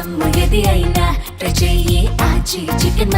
ఆచి chicken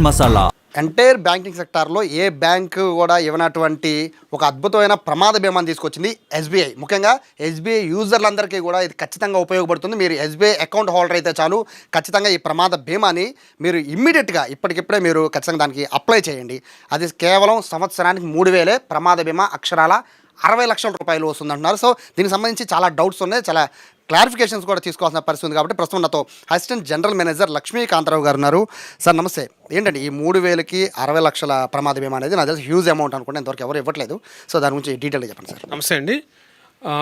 masala. Entire banking సెక్టార్లో ఏ bank కూడా ఇవ్వనటువంటి ఒక అద్భుతమైన ప్రమాద బీమాను తీసుకొచ్చింది ఎస్బీఐ. ముఖ్యంగా ఎస్బీఐ యూజర్లందరికీ కూడా ఇది ఖచ్చితంగా ఉపయోగపడుతుంది. మీరు ఎస్బీఐ అకౌంట్ హోల్డర్ అయితే చాలు, ఖచ్చితంగా ఈ ప్రమాద బీమాని మీరు ఇమ్మీడియట్గా ఇప్పటికిప్పుడే మీరు ఖచ్చితంగా దానికి అప్లై చేయండి. అది కేవలం సంవత్సరానికి 3,000 ప్రమాద బీమా అక్షరాల 60 లక్షల రూపాయలు వస్తుందంటున్నారు. సో దీనికి సంబంధించి చాలా డౌట్స్ ఉన్నాయి, చాలా క్లారిఫికేషన్స్ కూడా తీసుకోవాల్సిన పరిస్థితి ఉంది. కాబట్టి ప్రస్తుతం నాతో అసిస్టెంట్ జనరల్ మేనేజర్ లక్ష్మీకాంతరావు గారు ఉన్నారు. సార్ నమస్తే. ఏంటండి ఈ 3,000కి 60 లక్షల ప్రమాద బీమా అనేది నాకు తెలిసి హ్యూజ్ అమౌంట్ అనుకుంటే ఇంతవరకు ఎవరు ఇవ్వట్లేదు. సో దాని గురించి డీటెయిల్గా చెప్పండి సార్. నమస్తే అండి.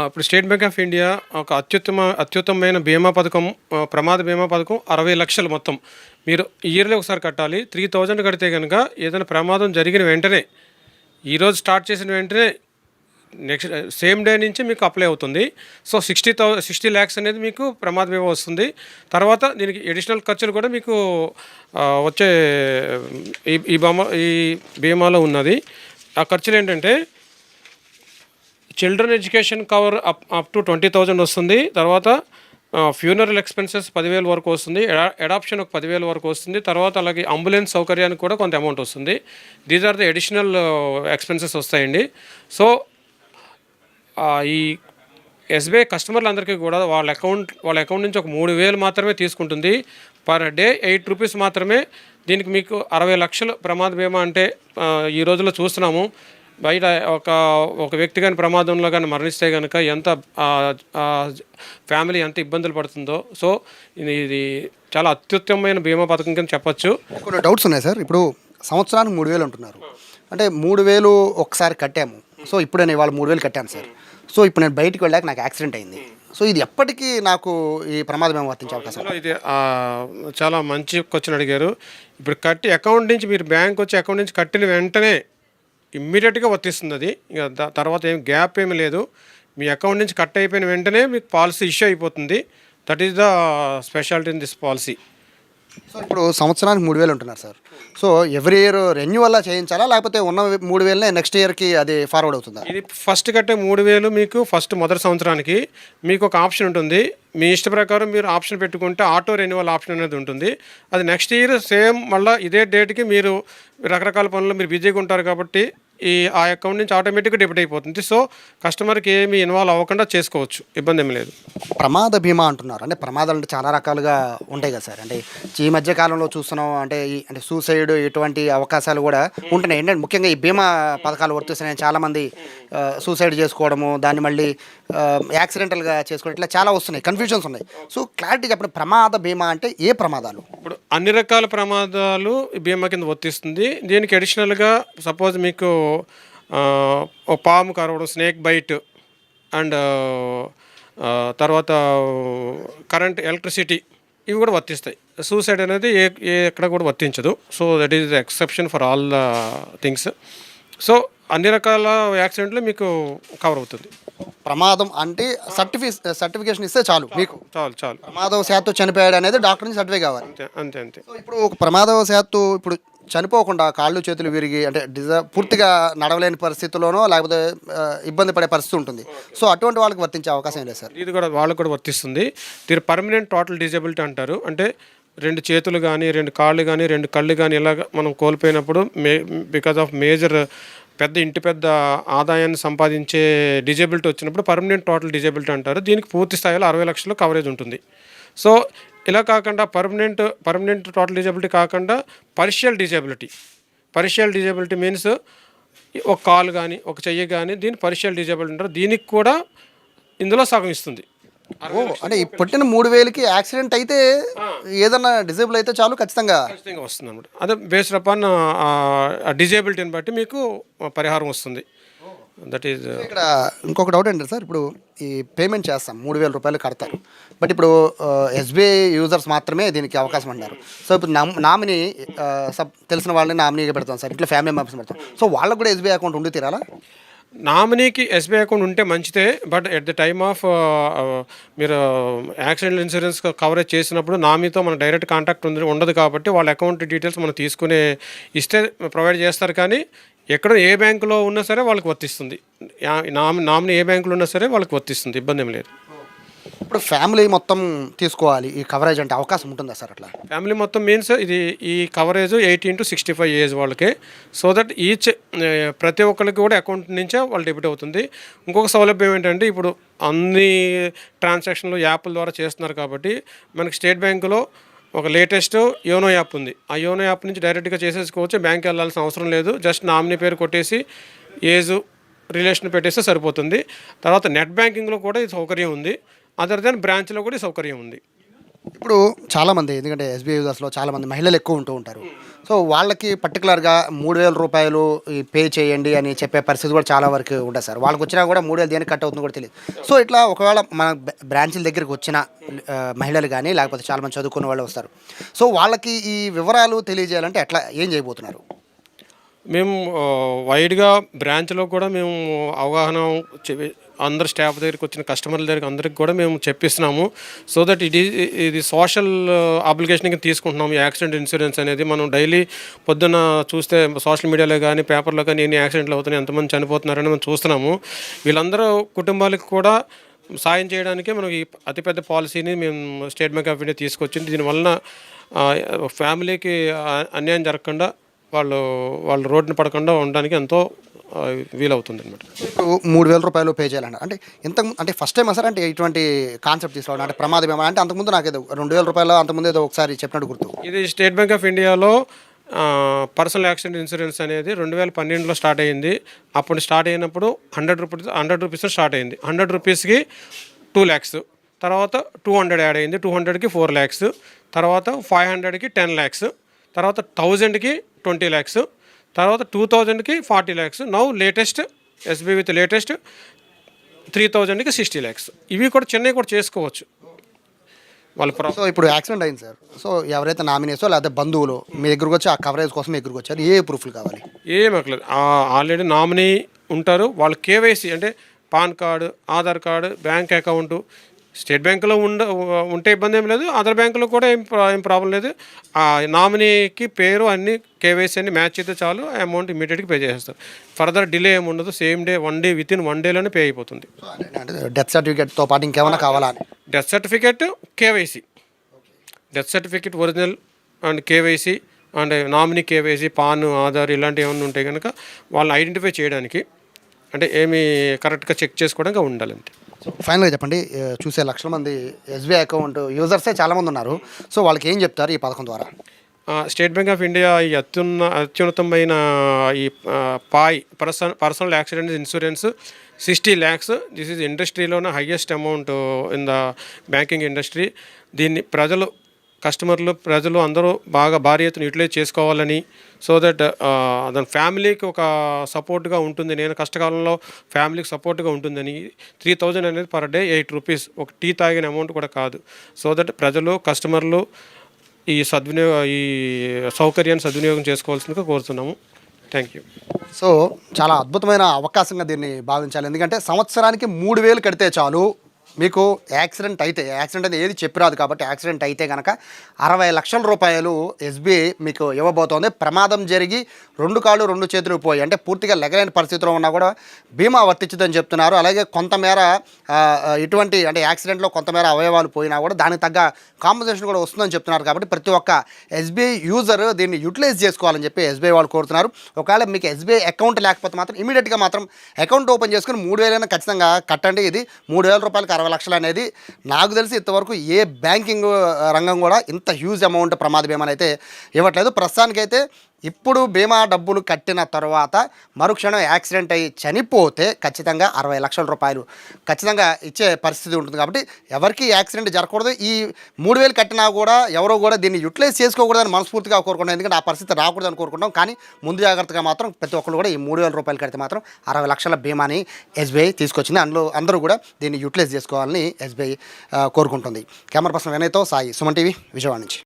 ఇప్పుడు స్టేట్ బ్యాంక్ ఆఫ్ ఇండియా ఒక అత్యుత్తమమైన బీమా పథకం, ప్రమాద బీమా పథకం 60 లక్షలు మొత్తం. మీరు ఇయర్లీ ఒకసారి కట్టాలి. 3,000 కడితే కనుక ఏదైనా ప్రమాదం జరిగిన వెంటనే, ఈరోజు స్టార్ట్ చేసిన వెంటనే నెక్స్ట్ సేమ్ డే నుంచి మీకు అప్లై అవుతుంది. సో 60 ల్యాక్స్ అనేది మీకు ప్రమాద బీమా వస్తుంది. తర్వాత దీనికి అడిషనల్ ఖర్చులు కూడా మీకు వచ్చే ఈ బీమాలో ఉన్నది. ఆ ఖర్చులు ఏంటంటే children education cover up to 20,000 వస్తుంది. తర్వాత ఫ్యూనరల్ ఎక్స్పెన్సెస్ 10,000 వరకు వస్తుంది. అడాప్షన్ ఒక 10,000 వరకు వస్తుంది. తర్వాత అలాగే అంబులెన్స్ సౌకర్యానికి కూడా కొంత అమౌంట్ వస్తుంది. These are the additional expenses వస్తాయండి. సో ఈ ఎస్బీఐ కస్టమర్లందరికీ కూడా వాళ్ళ అకౌంట్ నుంచి ఒక 3,000 మాత్రమే తీసుకుంటుంది. పర్ డే 8 రూపీస్ మాత్రమే. దీనికి మీకు 60 లక్షల ప్రమాద బీమా అంటే ఈ రోజుల్లో చూస్తున్నాము. బయట ఒక వ్యక్తి కానీ ప్రమాదంలో కానీ మరణిస్తే కనుక ఎంత ఫ్యామిలీ ఎంత ఇబ్బందులు పడుతుందో. సో ఇది చాలా అత్యుత్తమమైన బీమా పథకం కింద చెప్పచ్చు. కొన్ని డౌట్స్ ఉన్నాయి సార్. ఇప్పుడు సంవత్సరానికి 3,000 అంటున్నారు. అంటే 3,000 ఒకసారి కట్టాము. సో ఇప్పుడు నేను ఇవాళ 3,000 కట్టాను సార్. సో ఇప్పుడు నేను బయటికి వెళ్ళాక నాకు యాక్సిడెంట్ అయింది. సో ఇది ఎప్పటికీ నాకు ఈ ప్రమాద బీమా వర్తించే అవకాశం? ఇది చాలా మంచి క్వశ్చన్ అడిగారు. ఇప్పుడు అకౌంట్ నుంచి మీరు బ్యాంక్ వచ్చి అకౌంట్ నుంచి కట్టిన వెంటనే ఇమ్మీడియట్గా వర్తిస్తుంది. అది ఇక తర్వాత ఏం గ్యాప్ ఏమీ లేదు. మీ అకౌంట్ నుంచి కట్ అయిపోయిన వెంటనే మీకు పాలసీ ఇష్యూ అయిపోతుంది. That is the speciality in this policy. So ఇప్పుడు సంవత్సరానికి 3,000 ఉంటున్నారు సార్. సో ఎవ్రీ ఇయర్ రెన్యువల్లా చేయించాలా, లేకపోతే ఉన్న 3,000నే నెక్స్ట్ ఇయర్కి అది ఫార్వర్డ్ అవుతుందా? ఇది ఫస్ట్ కట్టే 3,000 మీకు మొదటి సంవత్సరానికి మీకు ఒక ఆప్షన్ ఉంటుంది. మీ ఇష్ట ప్రకారం మీరు ఆప్షన్ పెట్టుకుంటే ఆటో రెన్యువల్ ఆప్షన్ అనేది ఉంటుంది. అది నెక్స్ట్ ఇయర్ సేమ్ మళ్ళీ ఇదే డేట్కి మీరు రకరకాల పనులు మీరు బిజీగా ఉంటారు కాబట్టి ఆ అకౌంట్ నుంచి ఆటోమేటిక్గా డెబిట్ అయిపోతుంది. సో కస్టమర్కి ఏమీ ఇన్వాల్వ్ అవ్వకుండా చేసుకోవచ్చు, ఇబ్బంది ఏమీ లేదు. ప్రమాద బీమా అంటున్నారు. అంటే ప్రమాదాలు అంటే చాలా రకాలుగా ఉంటాయి కదా సార్. అంటే ఈ మధ్య కాలంలో చూస్తున్నాం అంటే సూసైడ్ ఇటువంటి అవకాశాలు కూడా ఉంటున్నాయి. ఏంటంటే ముఖ్యంగా ఈ బీమా పథకాలు వర్తిస్తున్నాయి. చాలామంది సూసైడ్ చేసుకోవడము, దాన్ని మళ్ళీ యాక్సిడెంటల్గా చేసుకోవడం, ఇట్లా చాలా వస్తున్నాయి, కన్ఫ్యూజన్స్ ఉన్నాయి. సో క్లారిటీ చెప్పండి, ప్రమాద బీమా అంటే ఏ ప్రమాదాలు? ఇప్పుడు అన్ని రకాల ప్రమాదాలు బీమా కింద వర్తిస్తుంది. దీనికి అడిషనల్గా సపోజ్ మీకు పాము కరవడం, స్నేక్ బైట్, అండ్ తర్వాత కరెంట్, ఎలక్ట్రిసిటీ, ఇవి కూడా వర్తిస్తాయి. సూసైడ్ అనేది ఎక్కడ కూడా వర్తించదు. So that is the exception for all the things. So అన్ని రకాల యాక్సిడెంట్లు మీకు కవర్ అవుతుంది. ప్రమాదం అంటే సర్టిఫికేషన్ ఇస్తే చాలు, మీకు చాలు. ప్రమాదవశాత్తు చనిపోయాడు అనేది డాక్టర్ నుంచి సర్టిఫికేట్ కావాలి. అంతే. సో ఇప్పుడు ఒక ప్రమాదవశాత్తు ఇప్పుడు చనిపోకుండా కాళ్ళు చేతులు విరిగి అంటే పూర్తిగా నడవలేని పరిస్థితుల్లోనో లేకపోతే ఇబ్బంది పడే పరిస్థితి ఉంటుంది. సో అటువంటి వాళ్ళకి వర్తించే అవకాశం లేదు సార్? ఇది కూడా వాళ్ళకు కూడా వర్తిస్తుంది. దీని పర్మనెంట్ టోటల్ డిజబిలిటీ అంటారు. అంటే 2 చేతులు కానీ, 2 కాళ్ళు కానీ, 2 కళ్ళు కానీ ఇలాగ మనం కోల్పోయినప్పుడు బికాజ్ ఆఫ్ మేజర్ పెద్ద ఆదాయాన్ని సంపాదించే డిజబిలిటీ వచ్చినప్పుడు పర్మనెంట్ టోటల్ డిజబిలిటీ అంటారు. దీనికి పూర్తి స్థాయిలో 60 లక్షలు కవరేజ్ ఉంటుంది. సో ఇలా కాకుండా పర్మనెంట్ టోటల్ డిజబిలిటీ కాకుండా పార్షియల్ డిజబిలిటీ మీన్స్ ఒక కాలు కానీ, ఒక చెయ్యి కానీ, దీన్ని పార్షియల్ డిజబిలిటీ అంటారు. దీనికి కూడా ఇందులో సగం ఇస్తుంది. అంటే ఈ పుట్టిన 3,000కి యాక్సిడెంట్ అయితే ఏదన్నా డిజేబుల్ అయితే చాలు, ఖచ్చితంగా వస్తుంది అన్నమాట. అదే బేస్డ్ అపాన్ డిజేబిలిటీని బట్టి మీకు పరిహారం వస్తుంది. That is. ఇక్కడ ఇంకొక డౌట్ ఏంటంటే సార్, ఇప్పుడు ఈ పేమెంట్ చేస్తాం 3,000 రూపాయలు కడతారు. బట్ ఇప్పుడు ఎస్బీఐ యూజర్స్ మాత్రమే దీనికి అవకాశం అన్నారు. సో ఇప్పుడు నామినీ తెలిసిన వాళ్ళని నామినీగా పెడతాం సార్, ఇట్లా ఫ్యామిలీ మెంబర్స్ పెడతాం. సో వాళ్ళకు కూడా ఎస్బీఐ అకౌంట్ ఉండి తీరాలా? నామినీకి ఎస్బీఐ అకౌంట్ ఉంటే మంచిదే. But at the time of మీరు యాక్సిడెంట్ ఇన్సూరెన్స్ కవరేజ్ చేసినప్పుడు నామినీతో మన డైరెక్ట్ కాంటాక్ట్ ఉండదు కాబట్టి వాళ్ళ అకౌంట్ డీటెయిల్స్ మనం ఇస్తే ప్రొవైడ్ చేస్తారు. కానీ ఎక్కడ ఏ బ్యాంకులో ఉన్నా సరే వాళ్ళకి వర్తిస్తుంది. నామినీ ఏ బ్యాంకులో ఉన్నా సరే వాళ్ళకి వర్తిస్తుంది, ఇబ్బంది ఏం లేదు. ఇప్పుడు ఫ్యామిలీ మొత్తం తీసుకోవాలి ఈ కవరేజ్ అంటే అవకాశం ఉంటుందా సార్ అట్లా? ఫ్యామిలీ మొత్తం మీన్స్ ఇది ఈ కవరేజ్ 18 to 65 ఏజ్ వాళ్ళకి. సో దట్ ఈచ్ ప్రతి ఒక్కరికి కూడా అకౌంట్ నుంచే వాళ్ళు డెబిట్ అవుతుంది. ఇంకొక సౌలభ్యం ఏంటంటే ఇప్పుడు అన్ని ట్రాన్సాక్షన్లు యాప్ల ద్వారా చేస్తున్నారు కాబట్టి మనకి స్టేట్ బ్యాంకులో ఒక లేటెస్ట్ యోనో యాప్ ఉంది. ఆ యోనో యాప్ నుంచి డైరెక్ట్గా చేసేసుకోవచ్చు. బ్యాంక్ వెళ్ళాల్సిన అవసరం లేదు. జస్ట్ నామినీ పేరు కొట్టేసి ఏజ్ రిలేషన్ పెట్టేస్తే సరిపోతుంది. తర్వాత నెట్ బ్యాంకింగ్లో కూడా ఈ సౌకర్యం ఉంది. అదర్ దెన్ బ్రాంచ్లో కూడా ఈ సౌకర్యం ఉంది. ఇప్పుడు చాలామంది ఎందుకంటే ఎస్బీఐ యూజర్స్లో చాలామంది మహిళలు ఎక్కువ ఉంటూ ఉంటారు. సో వాళ్ళకి పర్టికులర్గా 3,000 రూపాయలు పే చేయండి అని చెప్పే పరిస్థితి కూడా చాలా వరకు ఉంటుంది సార్. వాళ్ళకి వచ్చినా కూడా 3,000 దేనికి కట్ అవుతుందో కూడా తెలియదు. సో ఇట్లా ఒకవేళ మన బ్రాంచ్ల దగ్గరికి వచ్చిన మహిళలు కానీ లేకపోతే చాలామంది చదువుకున్న వాళ్ళు వస్తారు. సో వాళ్ళకి ఈ వివరాలు తెలియజేయాలంటే ఎట్లా ఏం చేయబోతున్నారు? మేము వైడ్గా బ్రాంచ్లో కూడా మేము అవగాహన అందరు స్టాఫ్ దగ్గరికి వచ్చిన కస్టమర్ల దగ్గరికి అందరికి కూడా మేము చెప్పిస్తున్నాము. సో దట్ ఇది సోషల్ అప్లికేషన్ కింద తీసుకుంటున్నాము. ఈ యాక్సిడెంట్ ఇన్సూరెన్స్ అనేది మనం డైలీ పొద్దున్న చూస్తే సోషల్ మీడియాలో కానీ పేపర్లో కానీ ఎన్ని యాక్సిడెంట్లు అవుతున్నాయి, ఎంతమంది చనిపోతున్నారని మనం చూస్తున్నాము. వీళ్ళందరూ కుటుంబాలకు కూడా సాయం చేయడానికి మనం ఈ అతిపెద్ద పాలసీని మేము స్టేట్ బ్యాంక్ ఆఫ్ ఇండియా తీసుకొచ్చింది. దీనివలన ఫ్యామిలీకి అన్యాయం జరగకుండా వాళ్ళు రోడ్డున పడకుండా ఉండడానికి ఎంతో వీలవుతుంది అనమాట. ఇప్పుడు 3,000 రూపాయలు పే చేయాలంట అంటే అంటే ఫస్ట్ టైం సార్ అంటే ఇటువంటి కాన్సెప్ట్ తీసుకోవడం అంటే ప్రమాదం ఏమన్నా అంటే అంతకుముందు నాకు ఏదో 2,000 రూపాయలు అంతకుముందు ఏదో ఒకసారి చెప్పినట్టు గుర్తు. ఇది స్టేట్ బ్యాంక్ ఆఫ్ ఇండియాలో పర్సనల్ యాక్సిడెంట్ ఇన్సూరెన్స్ అనేది 2012లో స్టార్ట్ అయ్యింది. అప్పుడు స్టార్ట్ అయినప్పుడు 100 రూపీస్ స్టార్ట్ అయింది. 100 రూపీస్కి 2 lakhs, తర్వాత 200 యాడ్ అయింది, 200కి 4 lakhs, తర్వాత 500కి 10 lakhs, తర్వాత 1000కి 20 lakhs, తర్వాత 2000కి 40 lakhs. Now latest SBI with latest 3000కి 60 lakhs. ఇవి కూడా చెన్నై కూడా చేసుకోవచ్చు వాళ్ళ. సో ఇప్పుడు యాక్సిడెంట్ అయింది సార్. సో ఎవరైతే నామినేసో లేకపోతే బంధువులు మీ దగ్గరకు వచ్చి ఆ కవరేజ్ కోసం మీ దగ్గరకు వచ్చారు, ఏ ప్రూఫ్లు కావాలి? ఏం అక్కర్లేదు. ఆల్రెడీ నామినీ ఉంటారు. వాళ్ళు కేవైసీ అంటే pan card, Aadhaar card, bank account state బ్యాంకులో ఉంటే ఇబ్బంది ఏం లేదు. అదర్ బ్యాంకులో కూడా ఏం ప్రాబ్లం లేదు. ఆ నామినీకి పేరు అన్ని కేవైసీ అన్ని మ్యాచ్ అయితే చాలు, అమౌంట్ ఇమీడియట్గా పే చేసేస్తారు. ఫర్దర్ డిలే ఏమి ఉండదు. Same day 1 day with in 1 dayలోనే పే అయిపోతుంది. డెత్ సర్టిఫికేట్తో పాటు ఇంకేమైనా కావాలా? Death certificate, KYC, death certificate original and KYC and nominee KYC, PAN, Aadhaar ఇలాంటివి ఏమైనా ఉంటాయి కనుక వాళ్ళని ఐడెంటిఫై చేయడానికి అంటే ఏమి కరెక్ట్గా చెక్ చేసుకోవడానికి ఉండాలంటే. సో ఫైనల్గా చెప్పండి, చూసే లక్షల మంది ఎస్బీఐ అకౌంట్ యూజర్సే చాలామంది ఉన్నారు. సో వాళ్ళకి ఏం చెప్తారు ఈ పథకం ద్వారా? స్టేట్ బ్యాంక్ ఆఫ్ ఇండియా ఈ అత్యున్నతమైన ఈ personal accident insurance 60 lakhs. This is ఇండస్ట్రీలోనే highest amount in the banking industry. దీన్ని ప్రజలు అందరూ బాగా భారీ ఎత్తున యూటిలైజ్ చేసుకోవాలని, సో దట్ దాని ఫ్యామిలీకి ఒక సపోర్ట్గా ఉంటుంది. నేను కష్టకాలంలో ఫ్యామిలీకి సపోర్ట్గా ఉంటుందని 3,000 అనేది పర్ డే 8 rupees, ఒక టీ తాగిన అమౌంట్ కూడా కాదు. సో దట్ ప్రజలు కస్టమర్లు ఈ సౌకర్యాన్ని సద్వినియోగం చేసుకోవాల్సిందిగా కోరుతున్నాము. Thank you. సో చాలా అద్భుతమైన అవకాశంగా దీన్ని భావించాలి. ఎందుకంటే సంవత్సరానికి 3,000 కడితే చాలు మీకు యాక్సిడెంట్ అనేది ఏది చెప్పిరాదు కాబట్టి యాక్సిడెంట్ అయితే కనుక 60 లక్షల రూపాయలు ఎస్బీఐ మీకు ఇవ్వబోతోంది. ప్రమాదం జరిగి 2 కాళ్ళు 2 చేతులు పోయి అంటే పూర్తిగా లెగలేని పరిస్థితిలో ఉన్నా కూడా బీమా వర్తించదని చెప్తున్నారు. అలాగే కొంతమేర ఇటువంటి అంటే యాక్సిడెంట్లో కొంతమేర అవయవాలు పోయినా కూడా దానికి తగ్గ కాంపన్సేషన్ కూడా వస్తుందని చెప్తున్నారు. కాబట్టి ప్రతి ఒక్క ఎస్బీఐ యూజర్ దీన్ని యూటిలైజ్ చేసుకోవాలని చెప్పి ఎస్బీఐ వాళ్ళు కోరుతున్నారు. ఒకవేళ మీకు ఎస్బీఐ అకౌంట్ లేకపోతే మాత్రం ఇమీడియట్గా మాత్రం అకౌంట్ ఓపెన్ చేసుకుని 3,000 ఖచ్చితంగా కట్టండి. ఇది 3,000 రూపాయలకి 60 లక్షలు అనేది నాకు తెలిసి ఇంతవరకు ఏ బ్యాంకింగ్ రంగం కూడా ఇంత హ్యూజ్ అమౌంట్ ప్రమాద బీమాని అయితే ఇవ్వట్లేదు. ప్రస్తుతానికైతే ఇప్పుడు బీమా డబ్బులు కట్టిన తర్వాత మరుక్షణం యాక్సిడెంట్ అయ్యి చనిపోతే ఖచ్చితంగా 60 లక్షల రూపాయలు ఖచ్చితంగా ఇచ్చే పరిస్థితి ఉంటుంది. కాబట్టి ఎవరికి యాక్సిడెంట్ జరగకూడదు. ఈ 3,000 కట్టినా కూడా ఎవరో కూడా దీన్ని యూటిలైజ్ చేసుకోకూడదని మనస్ఫూర్తిగా కోరుకుంటాం. ఎందుకంటే ఆ పరిస్థితి రాకూడదని కోరుకుంటాం. కానీ ముందు జాగ్రత్తగా మాత్రం ప్రతి ఒక్కరు కూడా ఈ 3,000 రూపాయలు కడితే మాత్రం 60 లక్షల బీమాని ఎస్బీఐ తీసుకొచ్చింది. అందరూ కూడా దీన్ని యూటిలైజ్ చేసుకోవాలని ఎస్బీఐ కోరుకుంటుంది. కెమెరా పర్సన్ వినయ్తో సాయి, సుమన్ టీవీ, విజయవాడ నుంచి.